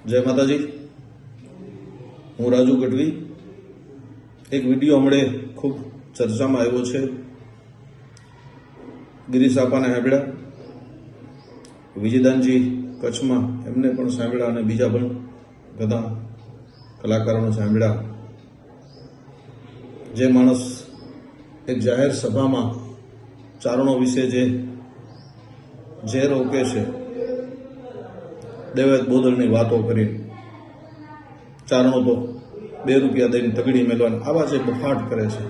જય માતાજી। હું રાજુ ગઢવી। એક વિડીયો હમણે ખૂબ ચર્ચામાં આવ્યો છે। ગિરીશ આપાને સાંભળ્યા, વિજયદાનજી કચ્છમાં એમને પણ સાંભળ્યા અને બીજા પણ ઘણા કલાકારોને સાંભળ્યા। જે માણસ એક જાહેર સભામાં ચારણો વિશે જે ઝેર ઓકે છે, દેવાયત બોદલની વાતો કરી, ચારણો તો 2 રૂપિયા દઈને તગડી મેળવાની આવા જે બફાટ કરે છે,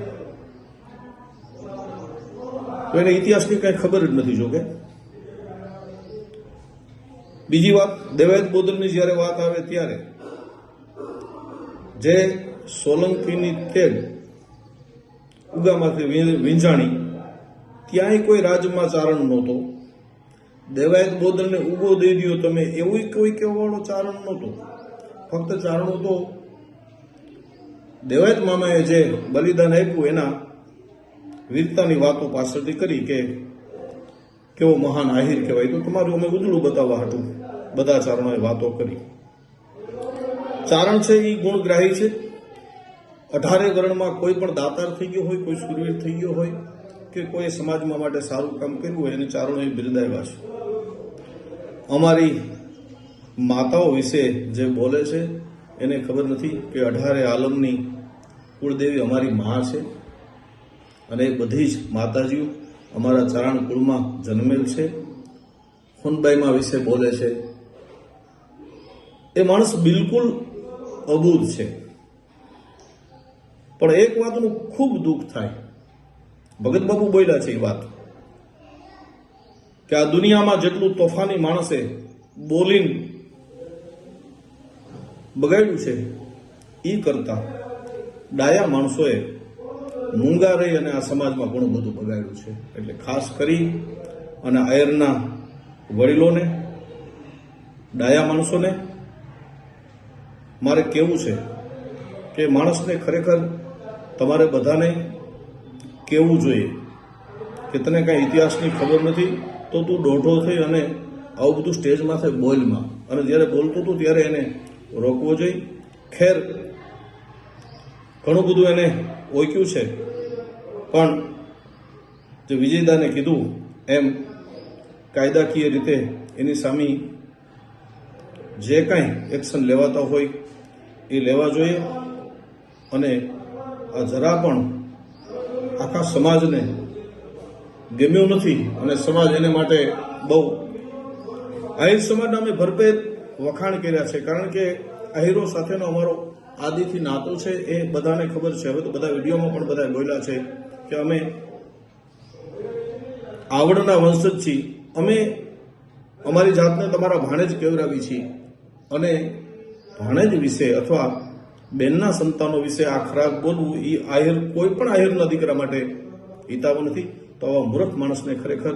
તો એને ઇતિહાસની કંઈ ખબર જ નથી। જોકે બીજી વાત, દેવાયત બોદલની જ્યારે વાત આવે ત્યારે જે સોલંકીની તેગ ઉગામાંથી વીંઝાણી, ત્યાંય કોઈ રાજમાં ચારણ નહોતો। દેવાયત બોદલને ઉગો દઈ દો તમે, એવું કોઈ કહેવાવાળો ચારણ નહોતો। ફક્ત ચારણો તો દેવાયત મામાએ જે બલિદાન આપ્યું એના વીરતાની વાતો પાછળથી કરી કે કેવો મહાન આહિર કહેવાય, તો તમારું અમે ઉજળું બતાવવા હતું બધા ચારણોએ વાતો કરી। ચારણ છે એ ગુણગ્રાહી છે। 18 વર્ણમાં કોઈ પણ દાતાર થઈ ગયો હોય, કોઈ સુરવીર થઈ ગયો હોય કે કોઈ સમાજમાં માટે સારું કામ કર્યું હોય, એને ચારણોએ બિરદાવ્યા છે। અમારી માતાઓ વિશે જે બોલે છે એને ખબર નથી કે 18 આલમની કુળદેવી અમારી મા છે અને એ બધી જ માતાજીઓ અમારા ચારણ કુળમાં જન્મેલ છે। ખૂનબાઈમાં વિશે બોલે છે, એ માણસ બિલકુલ અબૂધ છે। પણ એક વાતનું ખૂબ દુઃખ થાય, ભગત બાપુ બોલ્યા છે એ વાત કે આ દુનિયામાં જેટલું તોફાની માણસે બોલીને બગાડ્યું છે એ કરતા ડાયા માણસોએ મૂંગા રહી અને આ સમાજમાં ઘણું બધું બગાડ્યું છે। એટલે ખાસ કરી અને આયરના વડીલોને, ડાયા માણસોને મારે કહેવું છે કે માણસને ખરેખર તમારે બધાને કહેવું જોઈએ કે તને કાંઈ ઇતિહાસની ખબર નથી તો તું દોઢો થઈ અને આવું બધું સ્ટેજમાંથી બોલમાં, અને જ્યારે બોલતો હતો ત્યારે એને રોકવો જોઈએ। ખેર ઘણું બધું એને ઓક્યું છે, પણ જે વિજયદાને કીધું એમ કાયદાકીય રીતે એની સામે જે કાંઈ એક્શન લેવાતા હોય એ લેવા જોઈએ। અને આ જરા પણ આખા સમાજને ગમ્યું નથી અને સમાજ એને માટે બહુ આહિર સમાજના અમે ભરપેર વખાણ કર્યા છે, કારણ કે આહિરો સાથેનો અમારો આદિથી નાતો છે એ બધાને ખબર છે। હવે તો બધા વિડીયોમાં પણ બધા બોલ્યા છે કે અમે આવડના વંશજ છીએ, અમે અમારી જાતને તમારા ભાણેજ કેવરાવી છીએ, અને ભાણેજ વિશે અથવા બેનના સંતાનો વિશે આ ખરાબ બોલવું એ આહિર, કોઈ પણ આહિરના દીકરા માટે હિતાવ નથી। તો આવા મૂર્ખ માણસને ખરેખર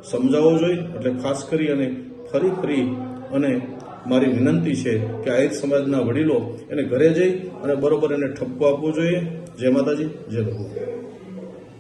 સમજાવવો જોઈએ। એટલે ખાસ કરી અને ફરી અને મારી વિનંતી છે કે આહિર સમાજના વડીલો એને ઘરે જઈ અને બરોબર એને ઠપકો આપવો જોઈએ। જય માતાજી, જય ભગવાન।